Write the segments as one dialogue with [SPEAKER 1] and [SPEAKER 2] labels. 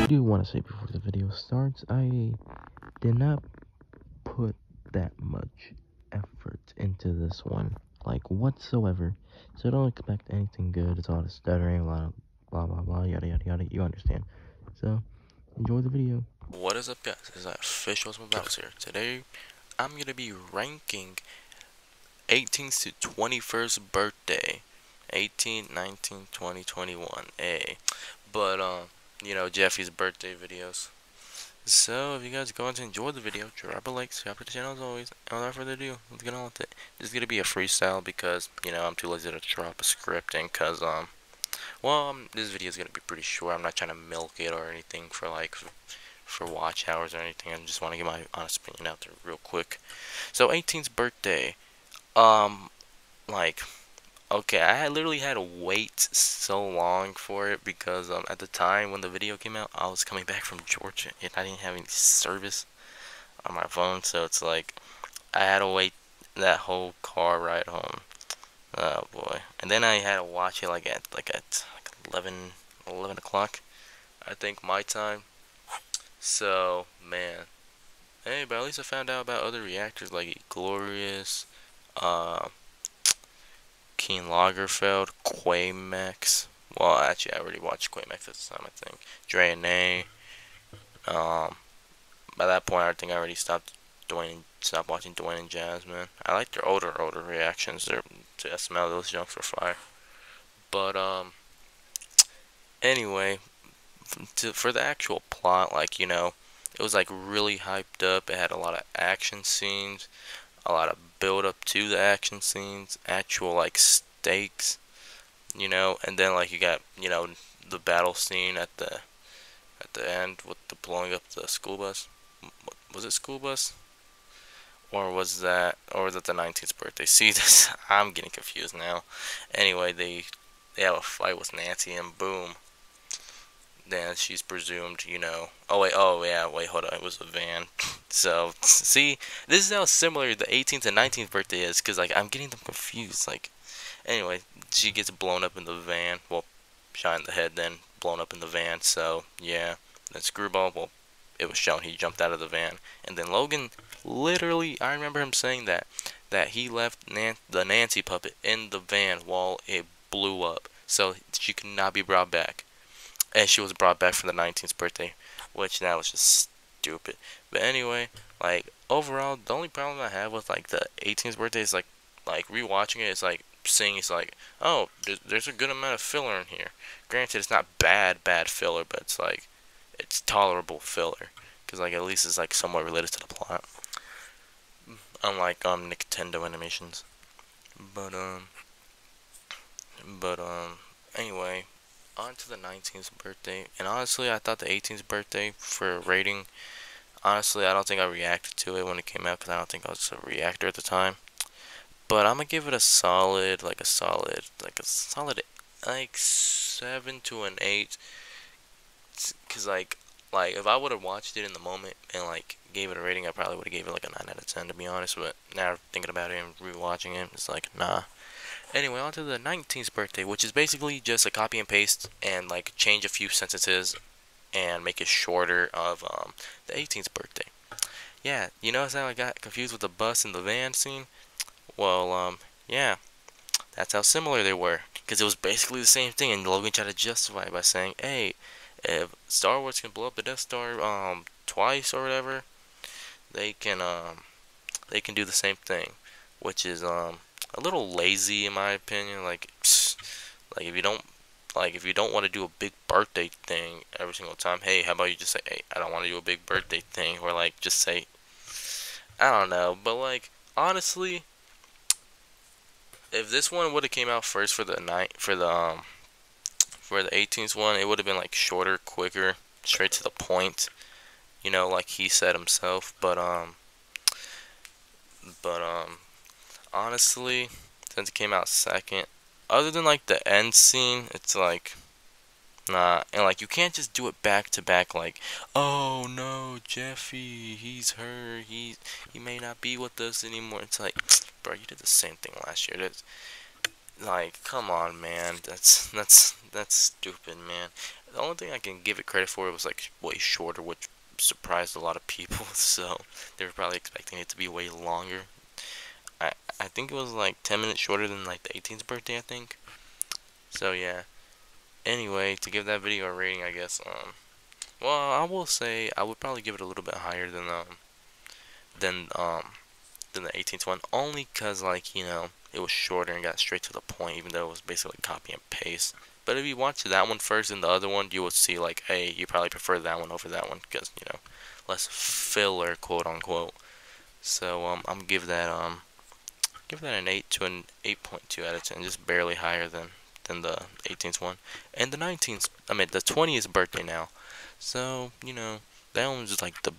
[SPEAKER 1] do want to say before the video starts, I did not put that much effort into this one, like whatsoever. So don't expect anything good. It's all the stuttering, a lot of blah blah blah, yada yada yada. You understand? So enjoy the video.
[SPEAKER 2] What is up, guys? This is official Battles here. Today, I'm gonna be ranking 18th to 21st birthday, 18, 19, 20, 21. But Jeffy's birthday videos. So if you guys are going to enjoy the video, drop a like, subscribe to the channel as always. And without further ado, let's get on with it. This is gonna be a freestyle because I'm too lazy to drop a script and this video is gonna be pretty short. I'm not trying to milk it or anything for watch hours or anything. I just want to get my honest opinion out there real quick. So 18th birthday. Um, like, okay, I literally had to wait so long for it because at the time when the video came out, I was coming back from Georgia and I didn't have any service on my phone, so it's like I had to wait that whole car ride home. Oh boy. And then I had to watch it at 11 o'clock, I think, my time. So, man. Hey, but at least I found out about other reactors like Glorious, uh, Keen Lagerfeld, Quaymax. Well, actually, I already watched Quaymax at the time, I think. Dre and A. Um, by that point, I think I already stopped watching Dwayne and Jasmine. I like their older reactions. Their to SML, those junks were fire. But anyway, for the actual plot, it was like really hyped up. It had a lot of action scenes, a lot of build up to the action scenes, actual like stakes, and then like you got the battle scene at the end with the blowing up the school bus. Was it school bus? Or was that the 19th birthday? See this? I'm getting confused now. Anyway, they have a fight with Nancy and boom. Then she's presumed, Oh yeah, wait, hold on, it was a van. So, see, this is how similar the 18th and 19th birthday is, because, like, I'm getting them confused. Like, anyway, she gets blown up in the van. Well, shot in the head, then blown up in the van. So, yeah. Then Screwball, well, it was shown he jumped out of the van. And then Logan, literally, I remember him saying that he left the Nancy puppet in the van while it blew up. So, she could not be brought back. And she was brought back for the 19th birthday, which that was just stupid. But anyway, like overall, the only problem I have with like the 18th birthday is like rewatching it is like seeing it's like, oh, there's a good amount of filler in here. Granted, it's not bad filler, but it's like it's tolerable filler because like at least it's like somewhat related to the plot. Unlike Nintendo animations, but but anyway. On to the 19th birthday, and honestly, I thought the 18th birthday for a rating. Honestly, I don't think I reacted to it when it came out because I don't think I was a reactor at the time. But I'm gonna give it a solid, like 7 to an 8. Cause like if I would have watched it in the moment and like gave it a rating, I probably would have gave it like a 9 out of 10 to be honest. But now thinking about it and rewatching it, it's like nah. Anyway, on to the 19th birthday, which is basically just a copy and paste and like change a few sentences and make it shorter of the 18th birthday. Yeah, you notice how I got confused with the bus and the van scene? Well, yeah, that's how similar they were. Because it was basically the same thing, and Logan tried to justify it by saying, hey, if Star Wars can blow up the Death Star twice or whatever, they can do the same thing, which is a little lazy in my opinion. Like if you don't want to do a big birthday thing every single time, hey, how about you just say, hey, I don't want to do a big birthday thing, or like just say, I don't know. But like honestly, if this one would have came out first for the night for the 18th one, it would have been like shorter, quicker, straight to the point. Like he said himself. But honestly, since it came out second, other than like the end scene, it's like nah, and like you can't just do it back to back. Like, oh no, Jeffy, he's hurt. He may not be with us anymore. It's like, bro, you did the same thing last year. That's like, come on, man. That's stupid, man. The only thing I can give it credit for, it was like way shorter, which surprised a lot of people. So they were probably expecting it to be way longer. I I think it was like 10 minutes shorter than like the 18th birthday, I think. So yeah. Anyway, to give that video a rating, I guess well, I will say I would probably give it a little bit higher than um than the 18th one, only cuz like, it was shorter and got straight to the point, even though it was basically copy and paste. But if you watch that one first and the other one, you would see like, hey, you probably prefer that one over that one because, less filler, quote unquote. So I'm give that an 8 to an 8.2 out of 10, just barely higher than the 18th one. And the 19th, I mean the 20th birthday now. So, that one's like the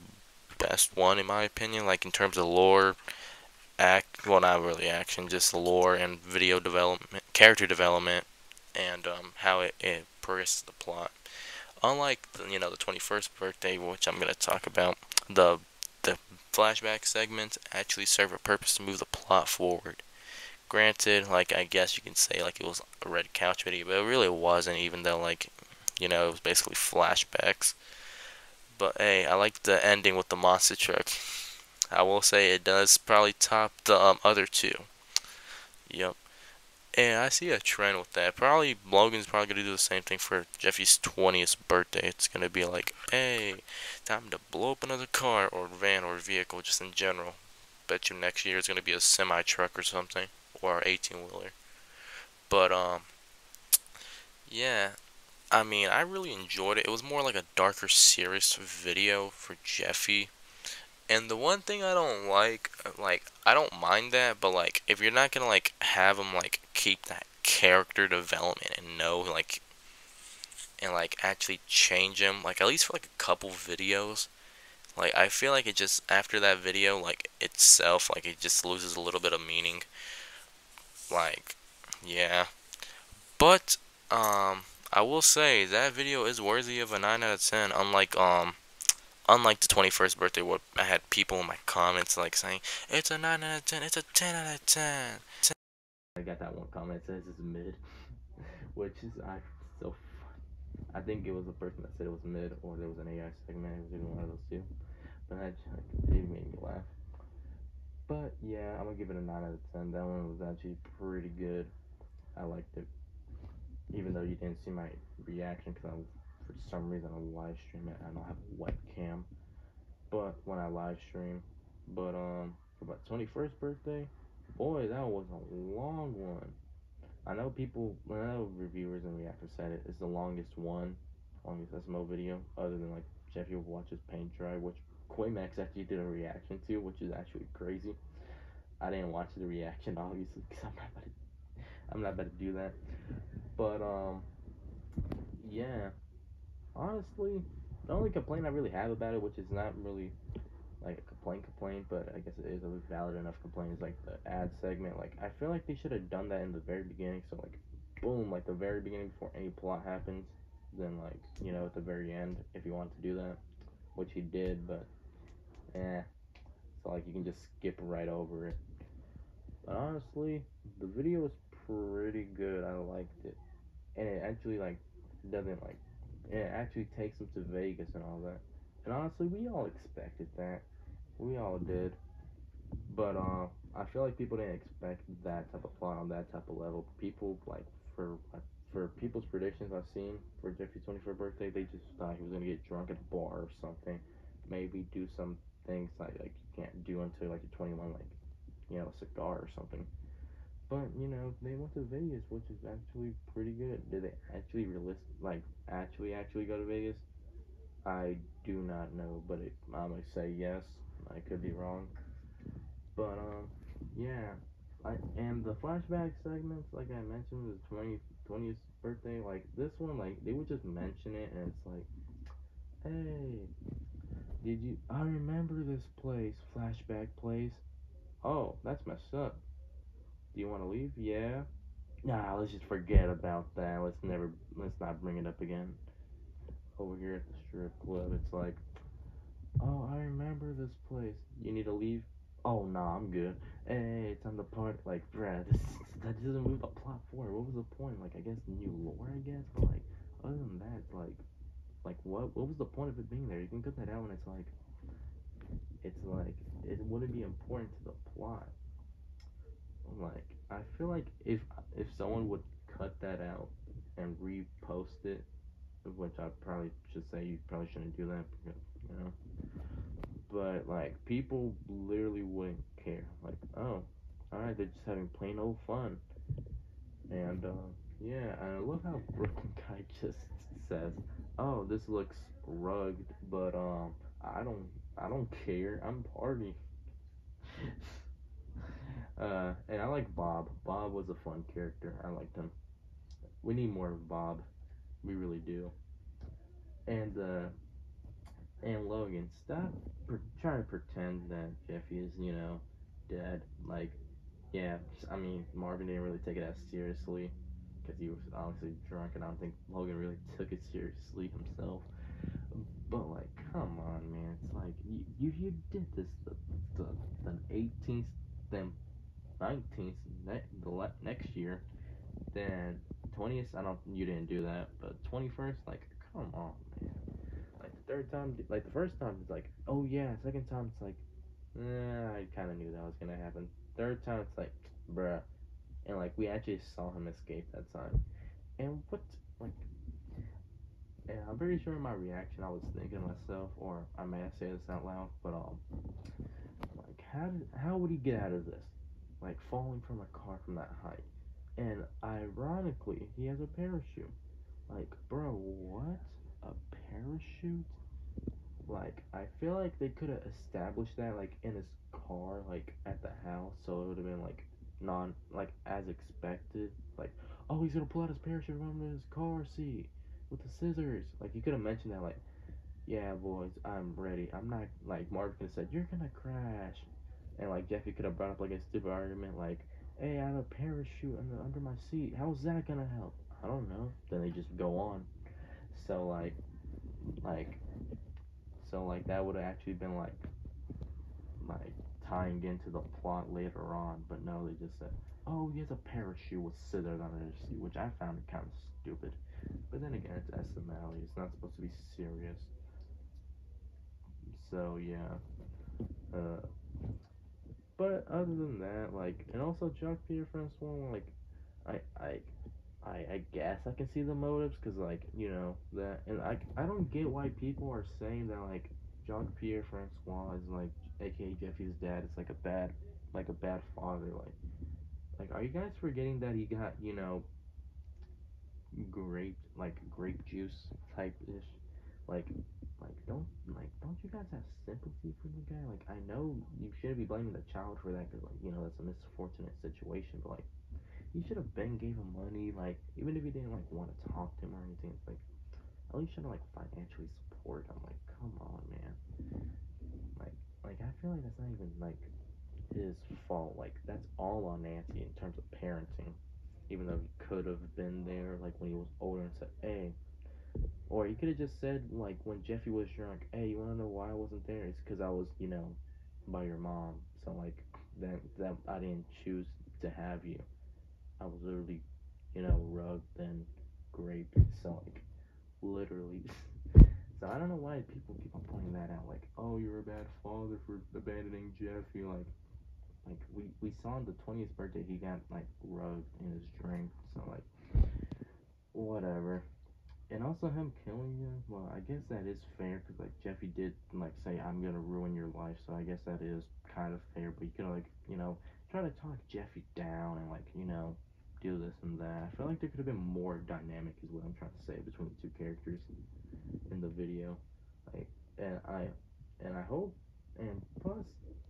[SPEAKER 2] best one in my opinion, like in terms of lore, well, not really action, just lore and video development, character development, and how it progresses the plot. Unlike the 21st birthday, which I'm gonna talk about, the flashback segments actually serve a purpose to move the plot forward. Granted, like I guess you can say like it was a red couch video, but it really wasn't, even though like it was basically flashbacks. But hey, I like the ending with the monster truck. I will say it does probably top the other two. Yep. And I see a trend with that. Probably Logan's probably gonna do the same thing for Jeffy's 20th birthday. It's gonna be like, hey, time to blow up another car or van or vehicle, just in general. Bet you next year it's gonna be a semi truck or something, or an 18-wheeler. But yeah. I mean, I really enjoyed it. It was more like a darker, serious video for Jeffy. And the one thing I don't like, I don't mind that, but like, if you're not gonna like have him like keep that character development and know like and like actually change him, like at least for like a couple videos, like I feel like it just after that video, like itself, like it just loses a little bit of meaning. Like, yeah, but I will say that video is worthy of a 9 out of 10. Unlike the 21st birthday, where I had people in my comments like saying it's a 9 out of 10, it's a 10 out of 10. I got that one comment that says it's mid, which is so. I think it was the person that said it was mid, or there was an AI segment. It was either one of those two. But that it made me laugh. But yeah, I'm gonna give it a 9 out of 10. That one was actually pretty good. I liked it, even though you didn't see my reaction because for some reason I live stream it. I don't have a webcam. But when I live stream, but for my 21st birthday, boy, that was a long one. I know reviewers and reactors said it's the longest one, longest SMO video, other than like Jeffy watches paint dry, which Quaymax actually did a reaction to, which is actually crazy. I didn't watch the reaction obviously because I'm not about to do that. But yeah, honestly, the only complaint I really have about it, which is not really like a complaint, but I guess it is a valid enough complaint, is like the ad segment. Like I feel like they should have done that in the very beginning. So like, boom, like the very beginning before any plot happens. Then like at the very end, if you want to do that, which he did, but so like you can just skip right over it. But honestly, the video was pretty good. I liked it, and it actually like doesn't like it actually takes him to Vegas and all that. And honestly, we all expected that. We all did. But I feel like people didn't expect that type of plot on that type of level. People like for people's predictions I've seen for Jeffy's 24th birthday, they just thought he was gonna get drunk at the bar or something. Maybe do some things like you can't do until like you're 21, like a cigar or something. But they went to Vegas, which is actually pretty good. Did they actually actually go to Vegas? I do not know, but I'm gonna say yes. I could be wrong. But yeah. And the flashback segments, like I mentioned, the 20th birthday, like this one, like they would just mention it, and it's like, hey, I remember this place, flashback place. Oh, that's messed up. Do you want to leave? Yeah. Nah, let's just forget about that. Let's not bring it up again. Over here at the strip club, it's like, oh, I remember this place. You need to leave? Oh, nah, I'm good. Hey, it's on the part. Like, bruh, that doesn't move the plot forward. What was the point? Like, I guess new lore, I guess. But, like,
[SPEAKER 1] other than that, like what was the point of it being there? You can cut that out, and it's like it wouldn't be important to the plot. Like I feel like if someone would cut that out and repost it, which I probably should say you probably shouldn't do that because you know, but like people literally wouldn't care. Like oh, all right, they're just having plain old fun, and yeah, and I love how Brooklyn Guy just says, oh, this looks rugged, but I don't care. I'm party. And I like Bob. Bob was a fun character. I liked him. We need more of Bob. We really do. And Logan, stop trying to pretend that Jeffy is, dead. Like, yeah, I mean, Marvin didn't really take it as seriously because he was obviously drunk, and I don't think Logan really took it seriously himself. But like, come on, man! It's like you did this the 18th, then 19th, next year, then 20th. I don't, you didn't do that, but 21st, like, come on, man! Like the third time, like the first time, it's like, oh yeah. Second time, it's like, I kind of knew that was gonna happen. Third time, it's like, bruh, and like we actually saw him escape that time. And what, like, and I'm pretty sure in my reaction, I was thinking to myself, or I may have said this out loud, but like how would he get out of this? Like falling from a car from that height. And ironically, he has a parachute. Like, bro, what? A parachute? Like, I feel like they could have established that, like, in his car, like, at the house, so it would have been, like, like, as expected. Like, oh, he's gonna pull out his parachute from his car seat with the scissors. Like, you could have mentioned that, like, yeah, boys, I'm ready. I'm not, like, Marv could have said, you're gonna crash. And, like, Jeffy could have brought up, like, a stupid argument, like, hey, I have a parachute under my seat. How's that gonna help? I don't know. Then they just go on. So, like, like, that would have actually been, like tying into the plot later on, but no, they just said, "Oh, he has a parachute with scissors under his seat," which I found kind of stupid. But then again, it's SML. It's not supposed to be serious. So yeah. Uh, but other than that, like, and also Jacques Pierre Francois, like, I I I guess I can see the motives, cause like that, and I don't get why people are saying that like Jacques Pierre Francois is like, aka Jeffy's dad, is like a bad father. Like, are you guys forgetting that he got grape juice type ish, like don't you guys have sympathy for the guy? Like, I know you shouldn't be blaming the child for that, cause like that's a misfortunate situation, but like he should have been gave him money, like even if he didn't like want to talk to him or anything. It's like at least should have like financially support him. Like, come on, man. Like I feel like that's not even like his fault. Like that's all on Nancy in terms of parenting. Even though he could have been there, like when he was older, and said, "Hey," or he could have just said, like when Jeffy was drunk, "Hey, you wanna know why I wasn't there? It's because I was, by your mom. So like that I didn't choose to have you. I was literally, rugged and raped. So like literally." So I don't know why people keep on pointing that out. Like, oh, you're a bad father for abandoning Jeffy. Like we saw on the 20th birthday he got like rugged in his drink. So like whatever. And also him killing you. Well, I guess that is fair because like Jeffy did like say I'm gonna ruin your life. So I guess that is kind of fair. But you could like try to talk Jeffy down and like do this and that. I feel like there could have been more dynamic is what I'm trying to say between the two characters in the video. Like and I hope, and plus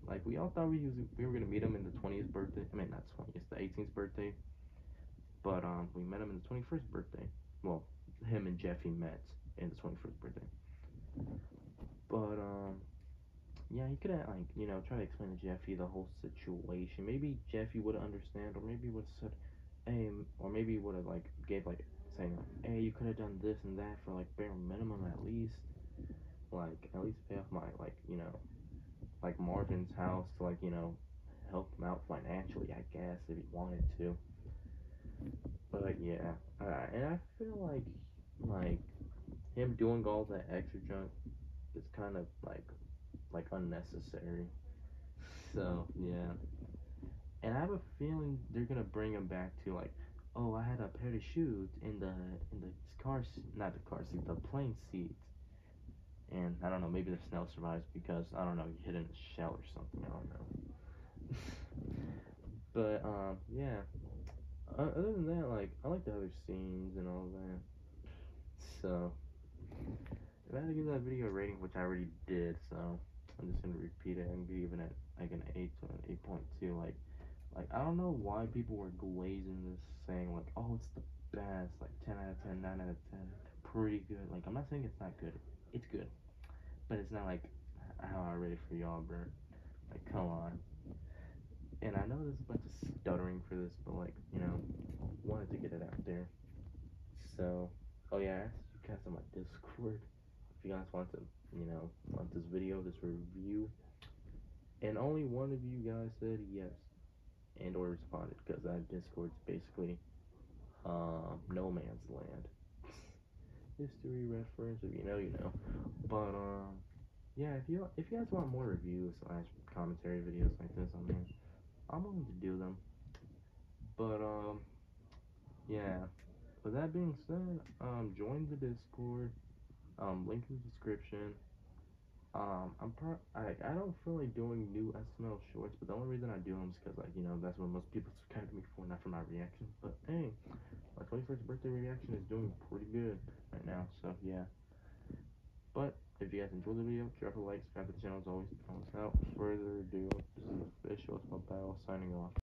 [SPEAKER 1] like we all thought we were gonna meet him in the 20th birthday. I mean not 20th, the 18th birthday. But we met him in the 21st birthday. Well, him and Jeffy met in the 21st birthday. But yeah, he could have like try to explain to Jeffy the whole situation. Maybe Jeffy would understand, or maybe would have said, hey, or maybe would have like gave like saying like, hey, you could have done this and that for like bare minimum at least. Like at least pay off my like Marvin's house to like help him out financially, I guess, if he wanted to. But yeah, and I feel him doing all that extra junk is kind of like unnecessary. So yeah, and I have a feeling they're gonna bring him back to like, oh, I had a pair of shoes in the not the car seat, the plane seat, and I don't know, maybe the Snell survives because I don't know, he hid in a shell or something. I don't know. But yeah. Other than that, like I like the other scenes and all that. So if I had to give that video a rating, which I already did, so I'm just gonna repeat it and give it like an 8 to an 8.2. Like I don't know why people were glazing this, saying like, oh, it's the best, like 10 out of 10, 9 out of 10, pretty good. Like I'm not saying it's not good, it's good, but it's not like how I rate it for y'all, bro. Like come on. And I know there's a bunch of stuttering for this, but like wanted to get it out there. So, oh yeah, I asked you guys on my Discord if you guys want to, want this video, this review, and only one of you guys said yes and or responded because that Discord's basically no man's land. History reference, if you know, you know. But yeah, if you guys want more reviews slash commentary videos like this on there, I'm willing to do them. But yeah. With that being said, join the Discord. Link in the description. I don't feel like doing new SML shorts, but the only reason I do them is because like that's what most people subscribe to me for, not for my reaction. But hey, my 21st birthday reaction is doing pretty good right now, so yeah. But if you guys enjoyed the video, drop a like, subscribe to the channel as always. Without further ado, this is official. It's my battle signing off.